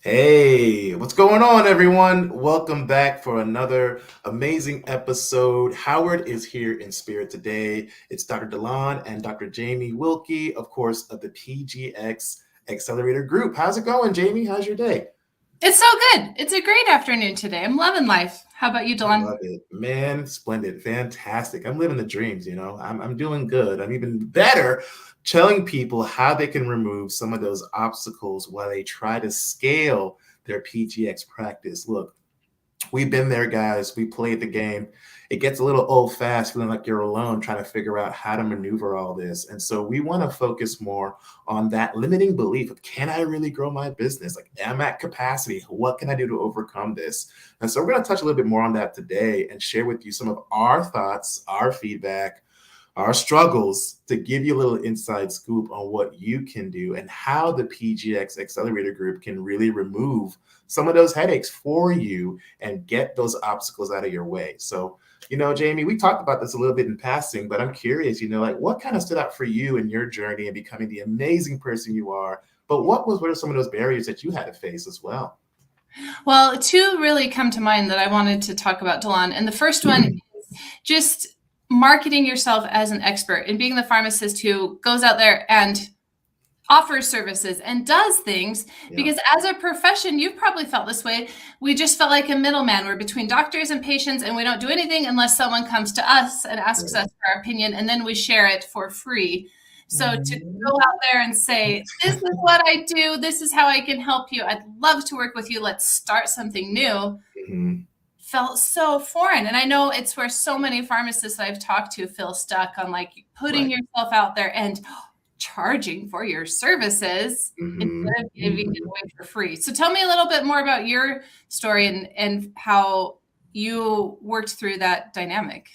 Hey, what's going on, everyone? Welcome back for another amazing episode. Howard is here in spirit today. It's Dr. DeLon and Dr. Jamie Wilkie, of course, of the PGx Accelerator Group. How's it going, Jamie? How's your day? It's so good. It's a great afternoon today. I'm loving life. How about you, I DeLon? love it. Man, splendid, fantastic. I'm living the dreams, you know. I'm doing good. I'm even better telling people how they can remove some of those obstacles while they try to scale their PGX practice. Look, we've been there, guys. We played the game. It gets a little old fast, feeling like you're alone trying to figure out how to maneuver all this. And so we want to focus more on that limiting belief of, can I really grow my business? Like, am I at capacity? What can I do to overcome this? And so we're going to touch a little bit more on that today and share with you some of our thoughts, our feedback, our struggles, to give you a little inside scoop on what you can do and how the PGX Accelerator Group can really remove some of those headaches for you and get those obstacles out of your way. So, Jamie, we talked about this a little bit in passing, but I'm curious, like what kind of stood out for you in your journey and becoming the amazing person you are? But what are some of those barriers that you had to face as well? Well, two really come to mind that I wanted to talk about, DeLon. And the first one is just marketing yourself as an expert and being the pharmacist who goes out there and offers services and does things. Yeah. Because as a profession, you've probably felt this way. We just felt like a middleman. We're between doctors and patients, and we don't do anything unless someone comes to us and asks us for our opinion, and then we share it for free. So to go out there and say, this is what I do, this is how I can help you, I'd love to work with you, let's start something new, felt so foreign. And I know it's where so many pharmacists I've talked to feel stuck on, like, putting yourself out there and charging for your services instead of giving it away for free. So tell me a little bit more about your story and how you worked through that dynamic.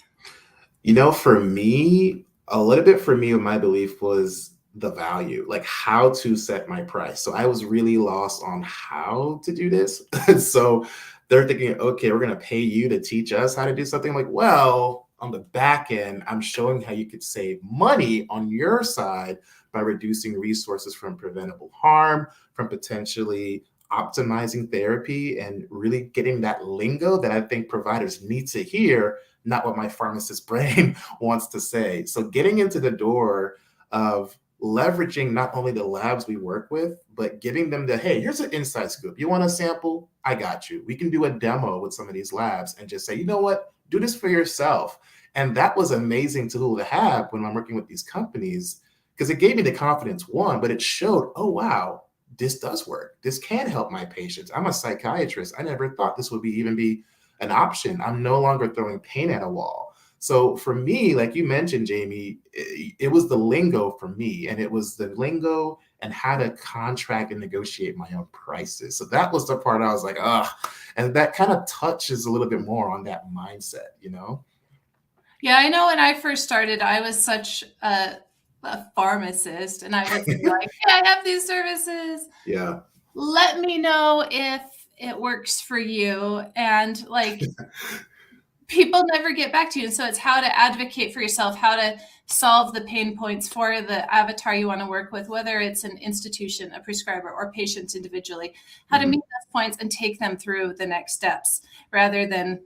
For me, a little bit for me, my belief was the value, like how to set my price. So I was really lost on how to do this. So they're thinking, okay, we're going to pay you to teach us how to do something. I'm like, well, on the back end, I'm showing how you could save money on your side by reducing resources from preventable harm, from potentially optimizing therapy, and really getting that lingo that I think providers need to hear, not what my pharmacist brain wants to say. So getting into the door of leveraging not only the labs we work with, but giving them the, hey, here's an inside scoop. You want a sample? I got you. We can do a demo with some of these labs and just say, you know what? Do this for yourself. And that was an amazing tool to have when I'm working with these companies, because it gave me the confidence, one, but it showed, oh, wow, this does work. This can help my patients. I'm a psychiatrist. I never thought this would even be an option. I'm no longer throwing paint at a wall. So for me, like you mentioned, Jamie, it was the lingo for me, and it was the lingo and how to contract and negotiate my own prices. So that was the part I was like, and that kind of touches a little bit more on that mindset. Yeah, I know when I first started, I was such a pharmacist, and I would be like, yeah, I have these services. Yeah. Let me know if it works for you. And like, people never get back to you. And so it's how to advocate for yourself, how to solve the pain points for the avatar you want to work with, whether it's an institution, a prescriber, or patients individually, how to meet those points and take them through the next steps, rather than,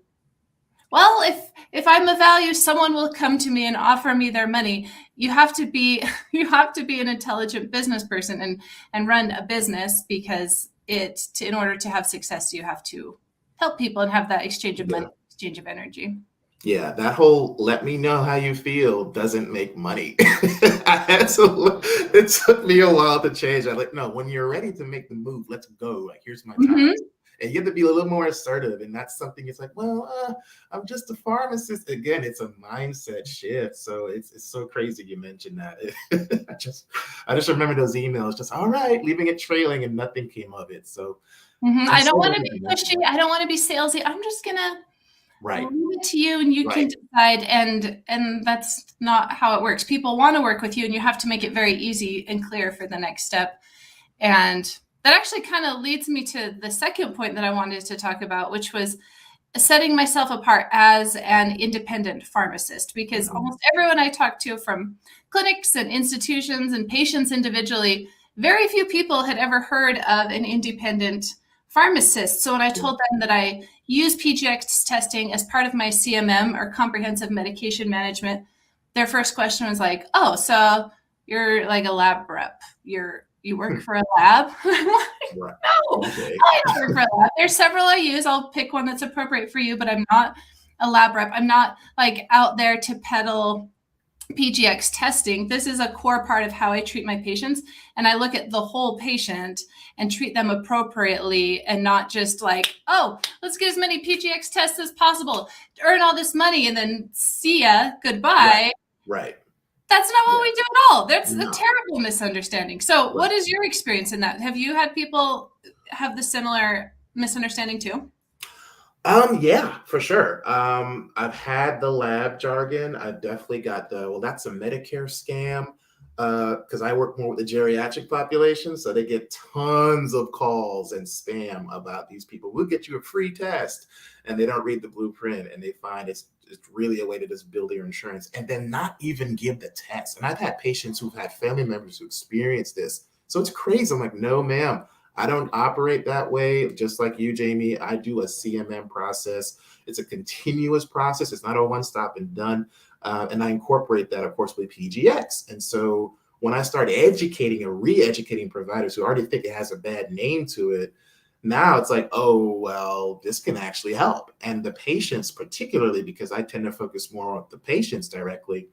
well, if I'm of value, someone will come to me and offer me their money. You have to be an intelligent business person and run a business, because in order to have success, you have to help people and have that exchange of money, exchange of energy. Yeah, that whole let me know how you feel doesn't make money. It took me a while to change. I'm like, no, when you're ready to make the move, let's go. Like, here's my time. And you have to be a little more assertive. And that's something, it's like, well, I'm just a pharmacist. Again, it's a mindset shift. So it's so crazy you mentioned that. I just remember those emails, just, all right, leaving it trailing, and nothing came of it. So I don't want to be pushy. I don't want to be salesy. I'm just going to leave it to you, and you can decide. And that's not how it works. People want to work with you, and you have to make it very easy and clear for the next step. And that actually kind of leads me to the second point that I wanted to talk about, which was setting myself apart as an independent pharmacist, because almost everyone I talk to, from clinics and institutions and patients individually, very few people had ever heard of an independent pharmacists. So when I told them that I use PGx testing as part of my CMM, or comprehensive medication management, their first question was like, "Oh, so you're like a lab rep? You work for a lab?" I'm like, Right. no, Okay. I don't work for a lab. There's several I use. I'll pick one that's appropriate for you, but I'm not a lab rep. I'm not like out there to peddle PGx testing. This is a core part of how I treat my patients. And I look at the whole patient and treat them appropriately, and not just like, oh, let's get as many PGx tests as possible, earn all this money, and then see ya, goodbye. Right. That's not what Yeah. we do at all. That's No. a terrible misunderstanding. So Right. what is your experience in that? Have you had people have the similar misunderstanding too? Yeah, for sure. I've had the lab jargon. I've definitely got the, well, that's a Medicare scam. Because I work more with the geriatric population, so they get tons of calls and spam about these people. We'll get you a free test, and they don't read the blueprint, and they find it's really a way to just build their insurance and then not even give the test. And I've had patients who've had family members who experience this, so it's crazy. I'm like, no, ma'am. I don't operate that way. Just like you, Jamie, I do a CMM process. It's a continuous process. It's not a one stop and done. And I incorporate that, of course, with PGx. And so when I start educating or re-educating providers who already think it has a bad name to it, now it's like, oh, well, this can actually help. And the patients, particularly because I tend to focus more on the patients directly,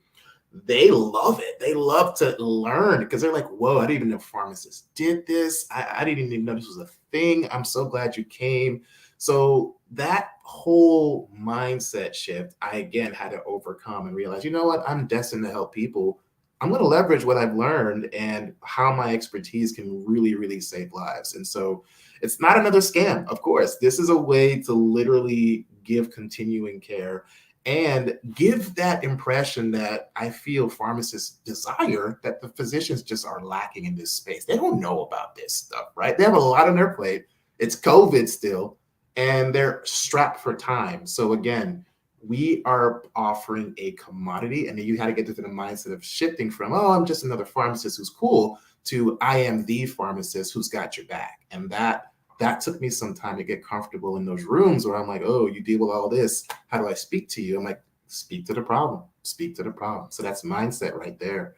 they love it. They love to learn because they're like, whoa, I didn't even know pharmacists did this. I didn't even know this was a thing. I'm so glad you came. So that whole mindset shift, I again had to overcome and realize, you know what? I'm destined to help people. I'm going to leverage what I've learned and how my expertise can really, really save lives. And so it's not another scam, of course. This is a way to literally give continuing care and give that impression that I feel pharmacists desire, that the physicians just are lacking in this space. They don't know about this stuff, right? They have a lot on their plate. It's COVID still, and they're strapped for time. So again, we are offering a commodity, and then you had to get into the mindset of shifting from, oh, I'm just another pharmacist who's cool, to I am the pharmacist who's got your back. And that took me some time to get comfortable in those rooms where I'm like, oh, you deal with all this. How do I speak to you? I'm like, speak to the problem. Speak to the problem. So that's mindset right there.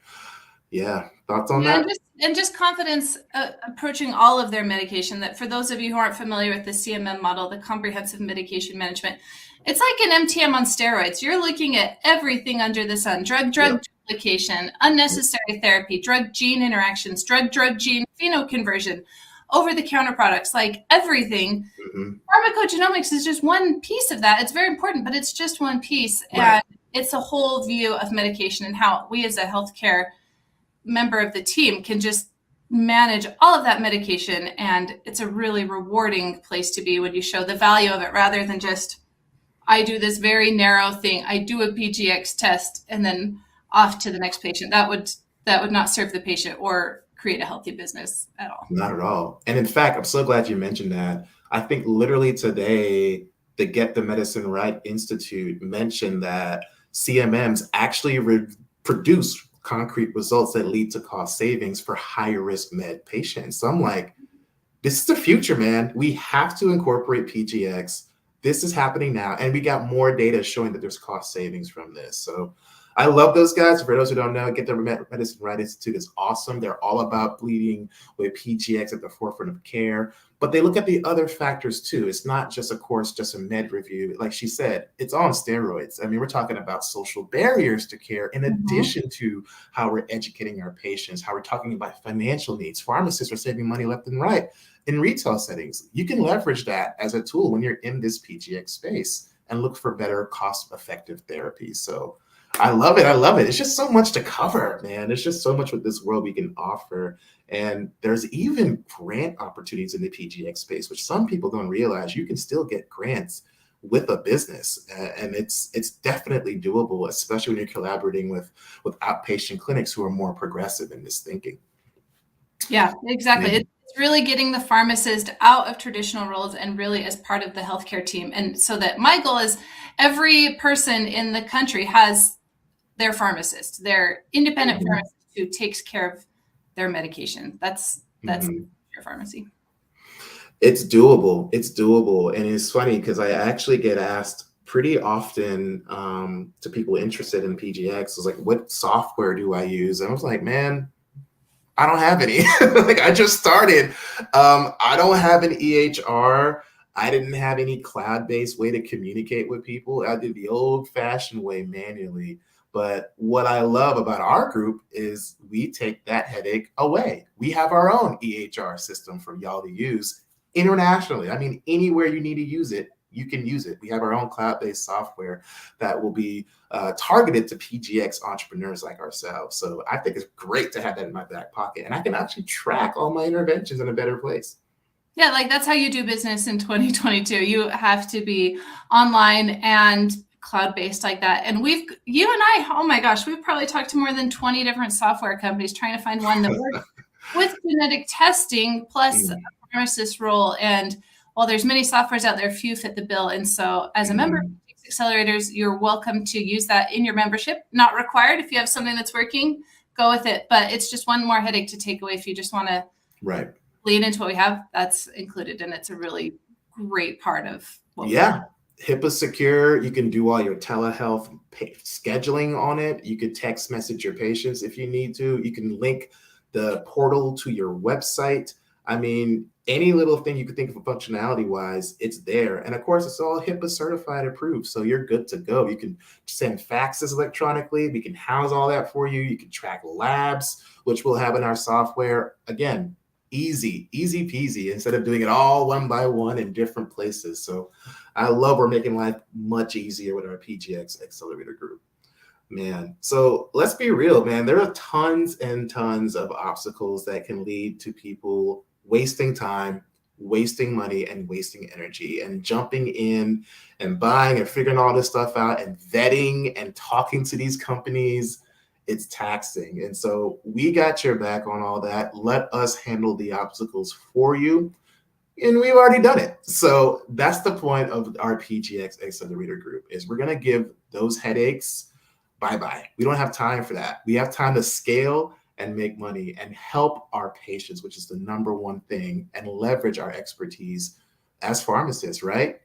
Yeah. Thoughts on that? And just confidence approaching all of their medication. That for those of you who aren't familiar with the CMM model, the comprehensive medication management, it's like an MTM on steroids. You're looking at everything under the sun: drug duplication, unnecessary therapy, drug gene interactions, drug gene phenoconversion, over-the-counter products, like everything. Mm-hmm. Pharmacogenomics is just one piece of that. It's very important, but it's just one piece. Right. And it's a whole view of medication and how we as a healthcare member of the team can just manage all of that medication. And it's a really rewarding place to be when you show the value of it, rather than just, I do this very narrow thing. I do a PGx test and then off to the next patient. That would not serve the patient or create a healthy business at all. Not at all. And in fact, I'm so glad you mentioned that. I think literally today, the Get the Medicine Right Institute mentioned that CMMs actually produce concrete results that lead to cost savings for higher risk med patients. So I'm like, this is the future, man. We have to incorporate PGx. This is happening now. And we got more data showing that there's cost savings from this. So I love those guys. For those who don't know, Get the Medicine Right Institute is awesome. They're all about bleeding with PGx at the forefront of care. But they look at the other factors too. It's not just, of course, just a med review. Like she said, it's on steroids. I mean, we're talking about social barriers to care in addition to how we're educating our patients, how we're talking about financial needs. Pharmacists are saving money left and right in retail settings. You can leverage that as a tool when you're in this PGx space and look for better cost-effective therapies. So I love it. I love it. It's just so much to cover, man. There's just so much with this world we can offer. And there's even grant opportunities in the PGx space, which some people don't realize. You can still get grants with a business. And it's definitely doable, especially when you're collaborating with outpatient clinics who are more progressive in this thinking. Yeah, exactly. It's really getting the pharmacist out of traditional roles and really as part of the healthcare team. And so that my goal is every person in the country has their pharmacist, their independent pharmacist who takes care of their medication. That's your pharmacy. It's doable. It's doable. And it's funny because I actually get asked pretty often to people interested in PGx, was like, what software do I use? And I was like, man, I don't have any. Like I just started. I don't have an EHR. I didn't have any cloud-based way to communicate with people. I did the old-fashioned way manually. But what I love about our group is we take that headache away. We have our own EHR system for y'all to use internationally. I mean, anywhere you need to use it, you can use it. We have our own cloud-based software that will be targeted to PGx entrepreneurs like ourselves. So I think it's great to have that in my back pocket, and I can actually track all my interventions in a better place. Yeah, like that's how you do business in 2022. You have to be online and cloud-based like that. And you and I, oh my gosh, we've probably talked to more than 20 different software companies trying to find one that works with genetic testing plus a pharmacist role. And while there's many softwares out there, few fit the bill. And so as a member of PGx Accelerators, you're welcome to use that in your membership. Not required. If you have something that's working, go with it. But it's just one more headache to take away if you just want to lean into what we have. That's included. And it's a really great part of what we have. HIPAA Secure. You can do all your telehealth scheduling on it. You could text message your patients if you need to. You can link the portal to your website. I mean, any little thing you could think of functionality wise, it's there. And of course, it's all HIPAA certified approved. So you're good to go. You can send faxes electronically. We can house all that for you. You can track labs, which we'll have in our software. Again, easy peasy, instead of doing it all one by one in different places. So I love we're making life much easier with our PGx Accelerator group. Man, so let's be real, man. There are tons and tons of obstacles that can lead to people wasting time, wasting money, and wasting energy, and jumping in and buying and figuring all this stuff out and vetting and talking to these companies. It's taxing. And so we got your back on all that. Let us handle the obstacles for you. And we've already done it. So that's the point of our PGx Accelerator group, is we're going to give those headaches bye-bye. We don't have time for that. We have time to scale and make money and help our patients, which is the number one thing, and leverage our expertise as pharmacists, right?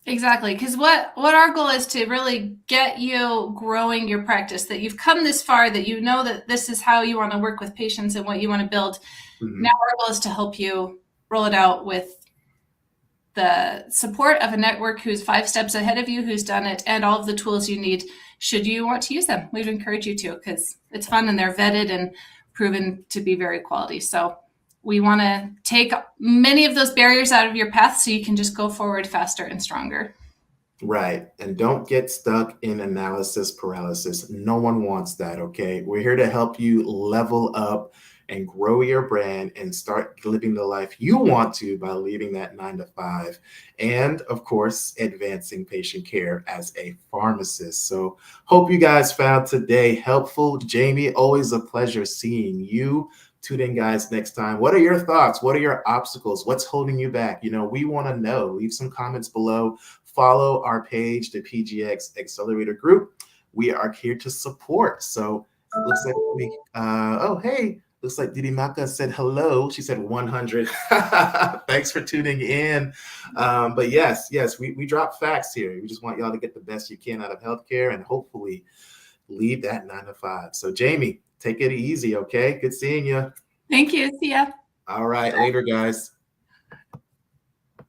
Exactly. Because what our goal is to really get you growing your practice, that you've come this far, that you know that this is how you want to work with patients and what you want to build. Now our goal is to help you roll it out with the support of a network who's 5 steps ahead of you, who's done it, and all of the tools you need should you want to use them. We'd encourage you to, because it's fun and they're vetted and proven to be very quality. So we want to take many of those barriers out of your path so you can just go forward faster and stronger. Right. And don't get stuck in analysis paralysis. No one wants that, okay? We're here to help you level up and grow your brand and start living the life you want to by leaving that 9 to 5. And of course, advancing patient care as a pharmacist. So hope you guys found today helpful. Jamie, always a pleasure seeing you. Tune in, guys, next time. What are your thoughts? What are your obstacles? What's holding you back? You know, we want to know. Leave some comments below. Follow our page, the PGx Accelerator Group. We are here to support. So it looks like looks like Didi Maka said hello. She said 100. Thanks for tuning in. But yes, we drop facts here. We just want y'all to get the best you can out of healthcare and hopefully leave that 9 to 5. So Jamie, take it easy, okay? Good seeing you. Thank you. See ya. All right, later, guys.